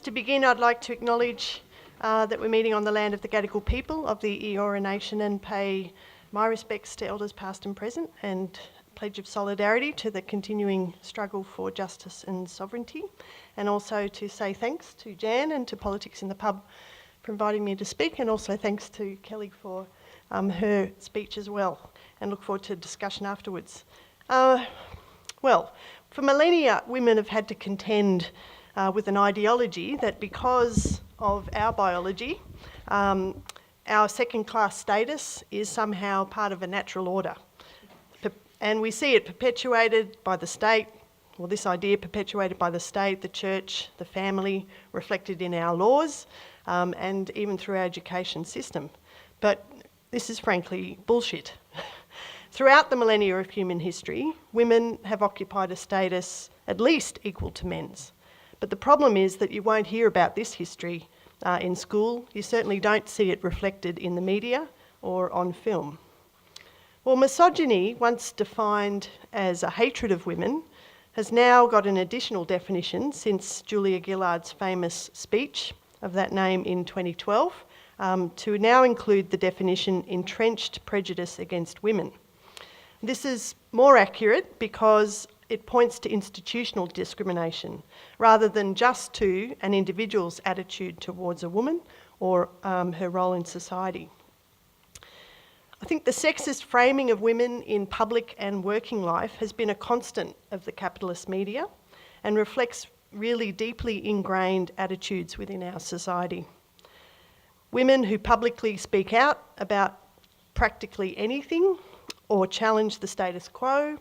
To begin, I'd like to acknowledge that we're meeting on the land of the Gadigal people of the Eora Nation and pay my respects to elders past and present and pledge of solidarity to the continuing struggle for justice and sovereignty, and also to say thanks to Jan and to Politics in the Pub for inviting me to speak, and also thanks to Kelly for her speech as well, and look forward to discussion afterwards. Well, for millennia, women have had to contend with an ideology that because of our biology, our second-class status is somehow part of a natural order. And we see it perpetuated by the state, or this idea perpetuated by the state, the church, the family, reflected in our laws, and even through our education system. But this is frankly bullshit. Throughout the millennia of human history, women have occupied a status at least equal to men's. But the problem is that you won't hear about this history in school. You certainly don't see it reflected in the media or on film. Well, misogyny, once defined as a hatred of women, has now got an additional definition since Julia Gillard's famous speech of that name in 2012, to now include the definition entrenched prejudice against women. This is more accurate because it points to institutional discrimination rather than just to an individual's attitude towards a woman or her role in society. I think the sexist framing of women in public and working life has been a constant of the capitalist media and reflects really deeply ingrained attitudes within our society. Women who publicly speak out about practically anything or challenge the status quo,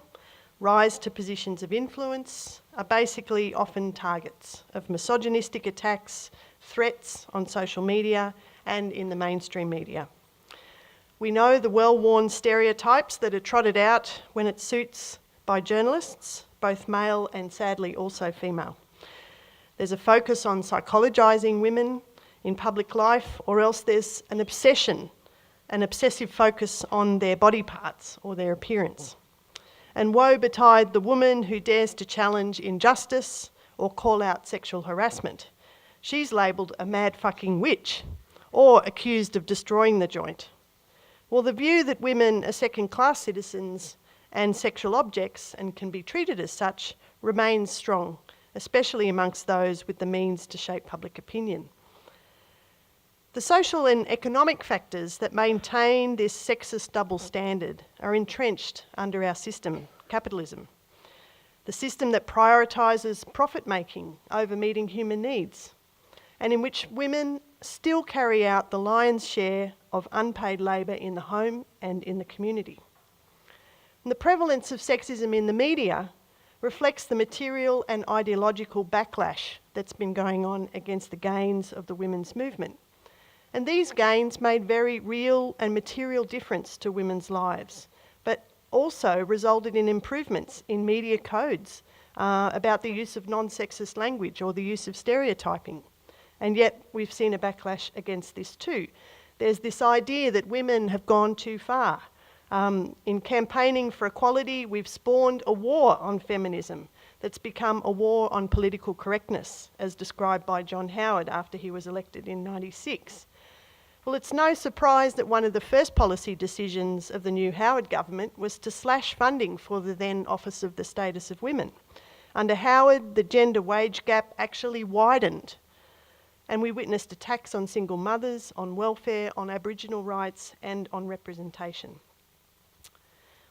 rise to positions of influence, are basically often targets of misogynistic attacks, threats on social media and in the mainstream media. We know the well-worn stereotypes that are trotted out when it suits by journalists, both male and sadly also female. There's a focus on psychologising women in public life, or else there's an obsessive focus on their body parts or their appearance. And woe betide the woman who dares to challenge injustice or call out sexual harassment. She's labelled a mad fucking witch or accused of destroying the joint. Well, the view that women are second-class citizens and sexual objects and can be treated as such remains strong, especially amongst those with the means to shape public opinion. The social and economic factors that maintain this sexist double standard are entrenched under our system, capitalism. The system that prioritises profit-making over meeting human needs, and in which women still carry out the lion's share of unpaid labour in the home and in the community. And the prevalence of sexism in the media reflects the material and ideological backlash that's been going on against the gains of the women's movement. And these gains made very real and material difference to women's lives, but also resulted in improvements in media codes about the use of non-sexist language or the use of stereotyping. And yet we've seen a backlash against this too. There's this idea that women have gone too far. In campaigning for equality, we've spawned a war on feminism that's become a war on political correctness, as described by John Howard after he was elected in '96. Well, it's no surprise that one of the first policy decisions of the new Howard government was to slash funding for the then Office of the Status of Women. Under Howard, the gender wage gap actually widened, and we witnessed attacks on single mothers, on welfare, on Aboriginal rights, and on representation.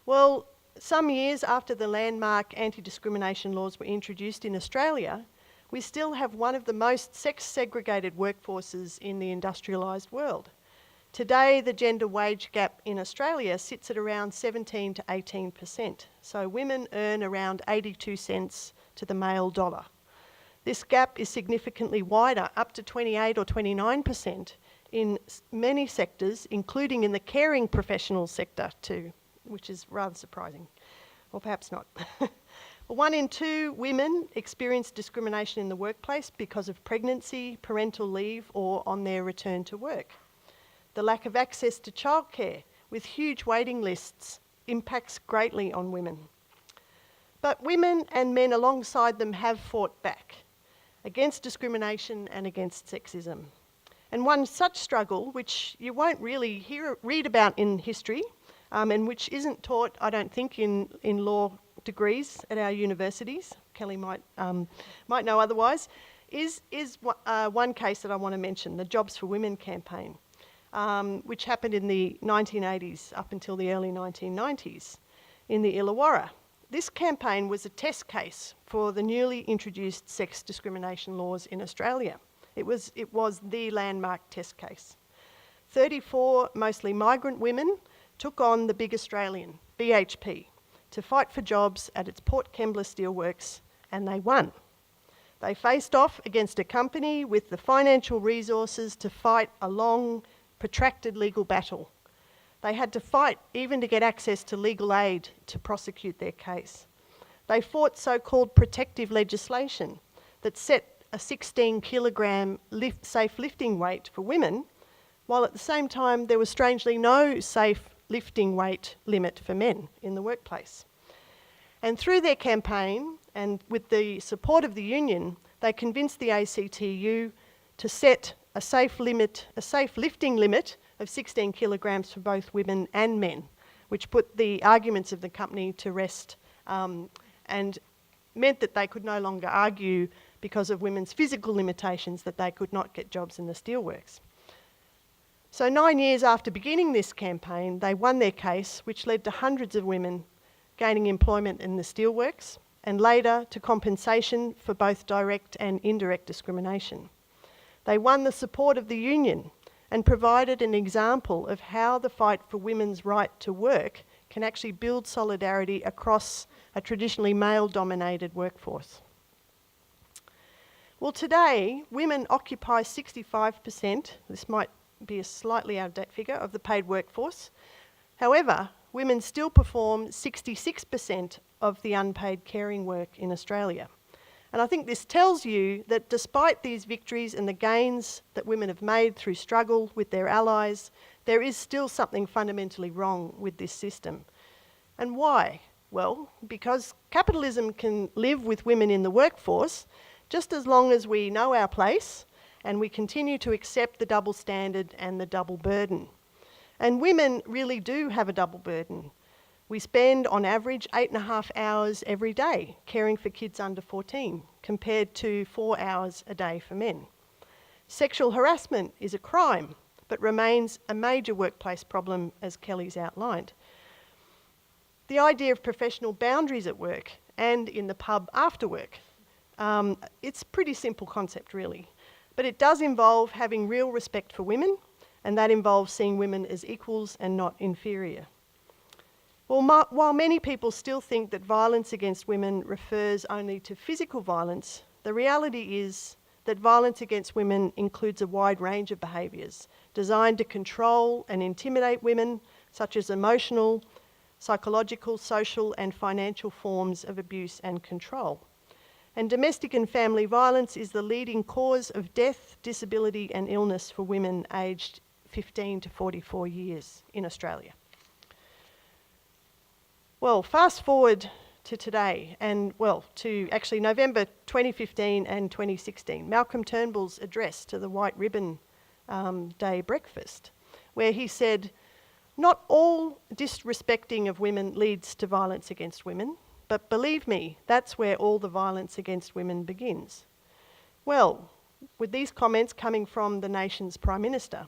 Well, some years after the landmark anti-discrimination laws were introduced in Australia, we still have one of the most sex-segregated workforces in the industrialised world. Today, the gender wage gap in Australia sits at around 17 to 18%. So women earn around 82 cents to the male dollar. This gap is significantly wider, up to 28 or 29% in many sectors, including in the caring professional sector too, which is rather surprising. Or perhaps not. 1 in 2 women experience discrimination in the workplace because of pregnancy, parental leave, or on their return to work. The lack of access to childcare, with huge waiting lists, impacts greatly on women. But women and men alongside them have fought back. against discrimination and against sexism. And one such struggle, which you won't really read about in history, and which isn't taught, I don't think, in law degrees at our universities, Kelly might know otherwise, is one case that I want to mention, the Jobs for Women campaign, which happened in the 1980s up until the early 1990s in the Illawarra. This campaign was a test case for the newly introduced sex discrimination laws in Australia. It was the landmark test case. 34 mostly migrant women took on the big Australian, BHP, to fight for jobs at its Port Kembla Steelworks, and they won. They faced off against a company with the financial resources to fight a long, protracted legal battle. They had to fight even to get access to legal aid to prosecute their case. They fought so-called protective legislation that set a 16-kilogram safe lifting weight for women, while at the same time there was strangely no safe lifting weight limit for men in the workplace. And through their campaign, and with the support of the union, they convinced the ACTU to set a safe lifting limit of 16 kilograms for both women and men, which put the arguments of the company to rest and meant that they could no longer argue because of women's physical limitations that they could not get jobs in the steelworks. So 9 years after beginning this campaign, they won their case, which led to hundreds of women gaining employment in the steelworks, and later to compensation for both direct and indirect discrimination. They won the support of the union and provided an example of how the fight for women's right to work can actually build solidarity across a traditionally male-dominated workforce. Well, today, women occupy 65%, this might be a slightly out-of-date figure, of the paid workforce. However, women still perform 66% of the unpaid caring work in Australia. And I think this tells you that despite these victories and the gains that women have made through struggle with their allies, there is still something fundamentally wrong with this system. And why? Well, because capitalism can live with women in the workforce just as long as we know our place and we continue to accept the double standard and the double burden. And women really do have a double burden. We spend, on average, 8.5 hours every day caring for kids under 14, compared to 4 hours a day for men. Sexual harassment is a crime, but remains a major workplace problem, as Kelly's outlined. The idea of professional boundaries at work and in the pub after work, it's a pretty simple concept, really. But it does involve having real respect for women, and that involves seeing women as equals and not inferior. Well, while many people still think that violence against women refers only to physical violence, the reality is that violence against women includes a wide range of behaviours designed to control and intimidate women, such as emotional, psychological, social and financial forms of abuse and control. And domestic and family violence is the leading cause of death, disability and illness for women aged 15 to 44 years in Australia. Well, fast forward to today, and to actually November 2015 and 2016, Malcolm Turnbull's address to the White Ribbon Day breakfast, where he said, "Not all disrespecting of women leads to violence against women, but believe me, that's where all the violence against women begins." Well, with these comments coming from the nation's Prime Minister,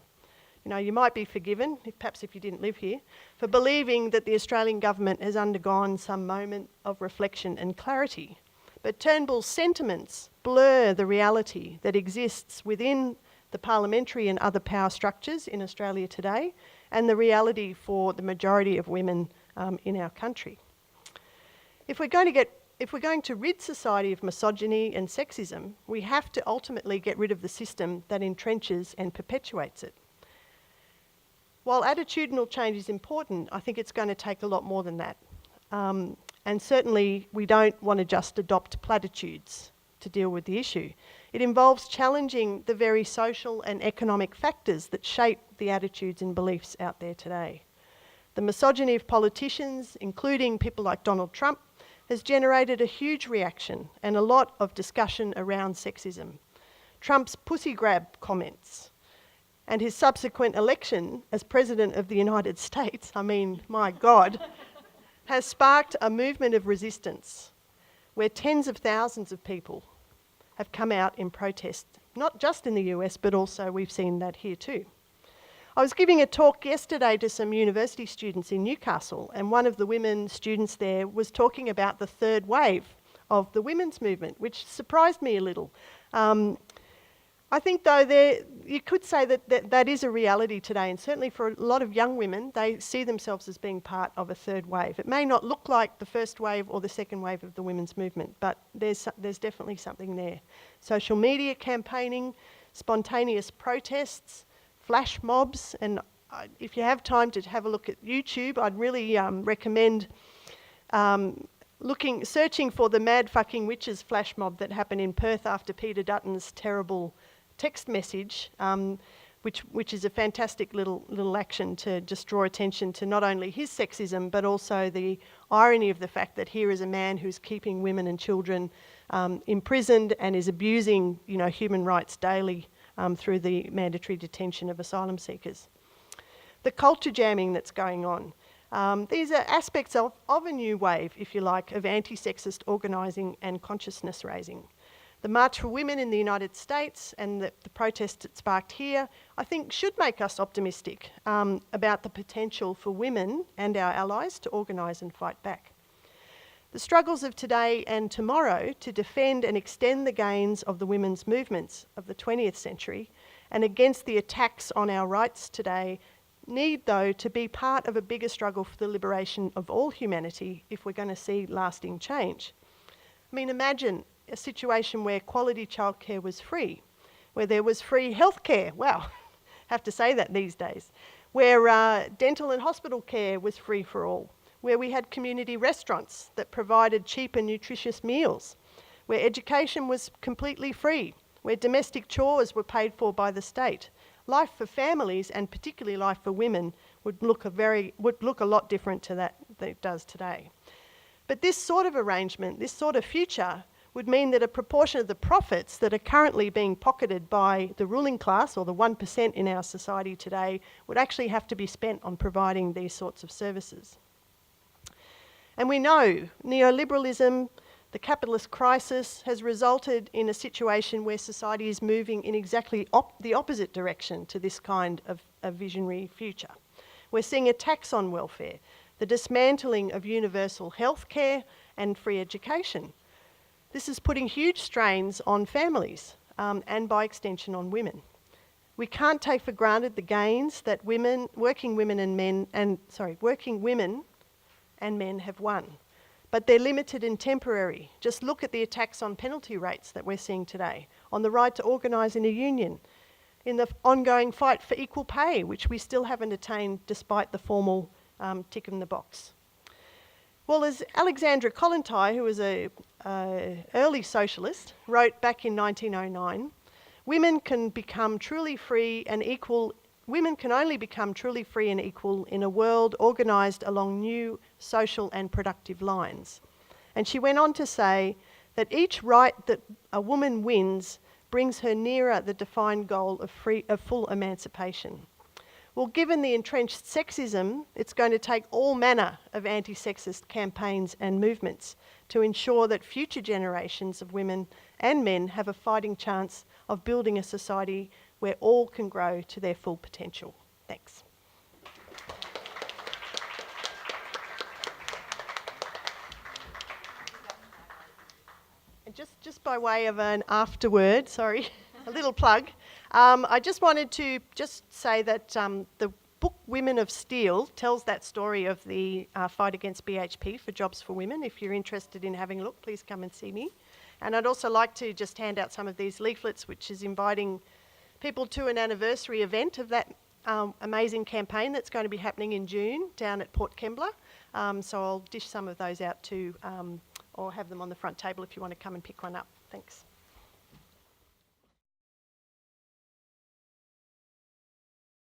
you might be forgiven, perhaps if you didn't live here, for believing that the Australian government has undergone some moment of reflection and clarity. But Turnbull's sentiments blur the reality that exists within the parliamentary and other power structures in Australia today, and the reality for the majority of women in our country. If we're going to rid society of misogyny and sexism, we have to ultimately get rid of the system that entrenches and perpetuates it. While attitudinal change is important, I think it's going to take a lot more than that. And certainly we don't want to just adopt platitudes to deal with the issue. It involves challenging the very social and economic factors that shape the attitudes and beliefs out there today. The misogyny of politicians, including people like Donald Trump, has generated a huge reaction and a lot of discussion around sexism. Trump's pussy grab comments and his subsequent election as President of the United States, I mean, my God, has sparked a movement of resistance where tens of thousands of people have come out in protest, not just in the US, but also we've seen that here too. I was giving a talk yesterday to some university students in Newcastle, and one of the women students there was talking about the third wave of the women's movement, which surprised me a little. I think, though, you could say that is a reality today, and certainly for a lot of young women, they see themselves as being part of a third wave. It may not look like the first wave or the second wave of the women's movement, but there's definitely something there. Social media campaigning, spontaneous protests, flash mobs, and if you have time to have a look at YouTube, I'd really recommend searching for the Mad Fucking Witches flash mob that happened in Perth after Peter Dutton's terrible text message, which is a fantastic little action to just draw attention to not only his sexism, but also the irony of the fact that here is a man who's keeping women and children imprisoned and is abusing, human rights daily through the mandatory detention of asylum seekers. The culture jamming that's going on. These are aspects of a new wave, if you like, of anti-sexist organising and consciousness raising. The March for Women in the United States and the protests it sparked here, I think should make us optimistic about the potential for women and our allies to organise and fight back. The struggles of today and tomorrow to defend and extend the gains of the women's movements of the 20th century and against the attacks on our rights today need, though, to be part of a bigger struggle for the liberation of all humanity if we're going to see lasting change. I mean, imagine a situation where quality childcare was free, where there was free healthcare, wow, have to say that these days, where dental and hospital care was free for all, where we had community restaurants that provided cheap and nutritious meals, where education was completely free, where domestic chores were paid for by the state. Life for families, and particularly life for women, would look a lot different to that than it does today. But this sort of arrangement, this sort of future, would mean that a proportion of the profits that are currently being pocketed by the ruling class, or the 1% in our society today, would actually have to be spent on providing these sorts of services. And we know neoliberalism, the capitalist crisis, has resulted in a situation where society is moving in exactly the opposite direction to this kind of a visionary future. We're seeing attacks on welfare, the dismantling of universal health care and free education. This is putting huge strains on families and by extension on women. We can't take for granted the gains that working women and men have won. But they're limited and temporary. Just look at the attacks on penalty rates that we're seeing today, on the right to organise in a union, in the ongoing fight for equal pay, which we still haven't attained despite the formal tick in the box. Well, as Alexandra Kollontai, who was an early socialist, wrote back in 1909, women can become truly free and equal. Women can only become truly free and equal in a world organised along new social and productive lines. And she went on to say that each right that a woman wins brings her nearer the defined goal of full emancipation. Well, given the entrenched sexism, it's going to take all manner of anti-sexist campaigns and movements to ensure that future generations of women and men have a fighting chance of building a society where all can grow to their full potential. Thanks. And just by way of an afterword, a little plug, I just wanted to say that the book Women of Steel tells that story of the fight against BHP for Jobs for Women. If you're interested in having a look, please come and see me. And I'd also like to just hand out some of these leaflets, which is inviting people to an anniversary event of that amazing campaign that's going to be happening in June down at Port Kembla. So I'll dish some of those out too, or have them on the front table if you want to come and pick one up. Thanks.